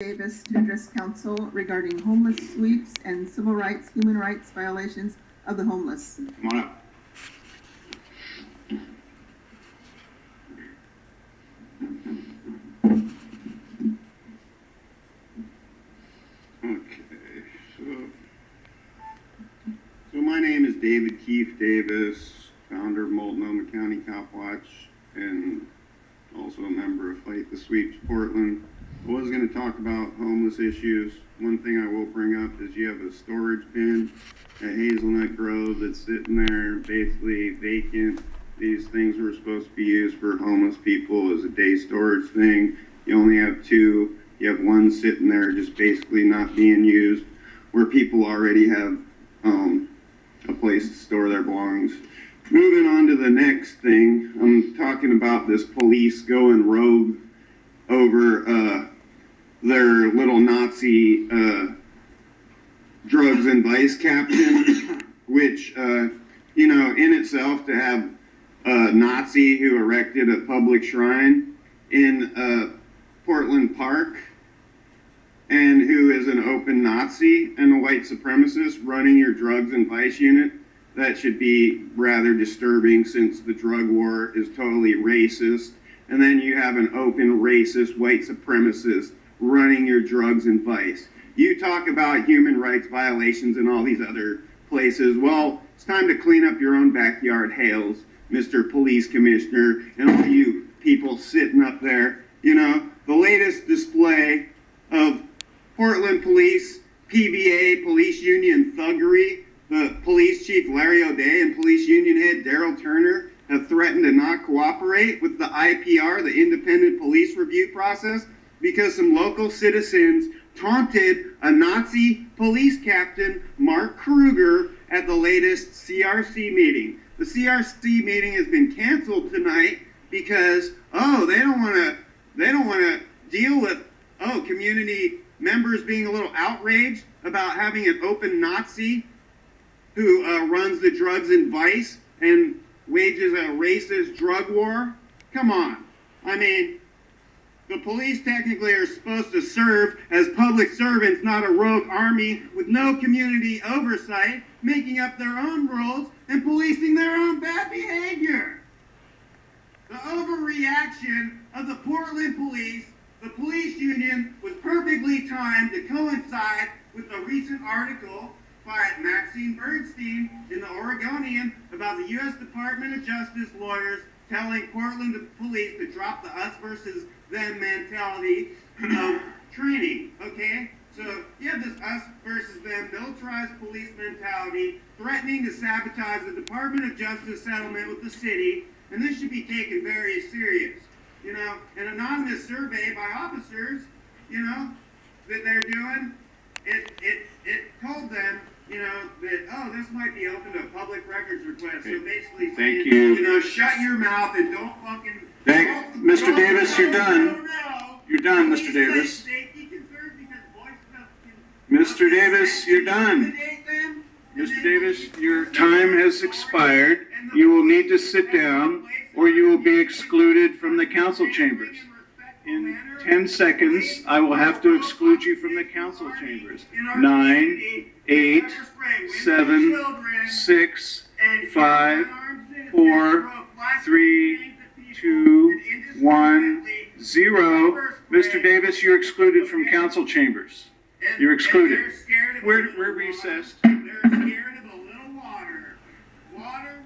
Davis to address council regarding homeless sweeps and civil rights, human rights violations of the homeless. Come on up. Okay, so my name is David Kif Davis, founder of Multnomah County Cop Watch, and also a member of Fight the Sweeps Portland. I was going to talk about homeless issues. One thing I will bring up is you have a storage bin at Hazelnut Grove that's sitting there basically vacant. These things were supposed to be used for homeless people as a day storage thing. You only have two. You have one sitting there just basically not being used, where people already have a place to store their belongings. Moving on to the next thing, I'm talking about this police going rogue over their little Nazi drugs and vice captain, which, in itself, to have a Nazi who erected a public shrine in Portland Park and who is an open Nazi and a white supremacist running your drugs and vice unit, that should be rather disturbing, since the drug war is totally racist. And then you have an open racist white supremacist running your drugs and vice. You talk about human rights violations in all these other places. Well, it's time to clean up your own backyard, Hales, Mr. Police Commissioner, and all you people sitting up there. You know, the latest display of Portland Police, PBA, Police Union thuggery, the Police Chief Larry O'Day and Police Union Head Daryl Turner have threatened to not cooperate with the IPR, the Independent Police Review process, because some local citizens taunted a Nazi police captain, Mark Kruger, at the latest CRC meeting. The CRC meeting has been canceled tonight because, they don't want to deal with, community members being a little outraged about having an open Nazi who runs the drugs and vice and wages a racist drug war. Come on. I mean, the police technically are supposed to serve as public servants, not a rogue army with no community oversight, making up their own rules and policing their own bad behavior. The overreaction of the Portland Police, the police union, was perfectly timed to coincide with a recent article by Maxine Bernstein in the Oregonian about the U.S. Department of Justice lawyers telling Portland police to drop the us versus them mentality of training, okay? So you have this us versus them militarized police mentality threatening to sabotage the Department of Justice settlement with the city, and this should be taken very serious. You know, an anonymous survey by officers, that they're doing, it told them, that, this might be open to a public records request. So basically, Thank you. Shut your mouth and don't fucking... Mr. Davis, you're done. You're done, Mr. Davis. Mr. Davis, you're done. Mr. Davis, your time has expired. You will need to sit down, or you will be excluded from the council chambers. In 10 seconds, I will have to exclude you from the council chambers. 9, 8, 7, 6, 5, 4, 3, 2, 1, 0. Mr. Davis, you're excluded from council chambers. You're excluded. We're recessed. They're scared of a little water. Water.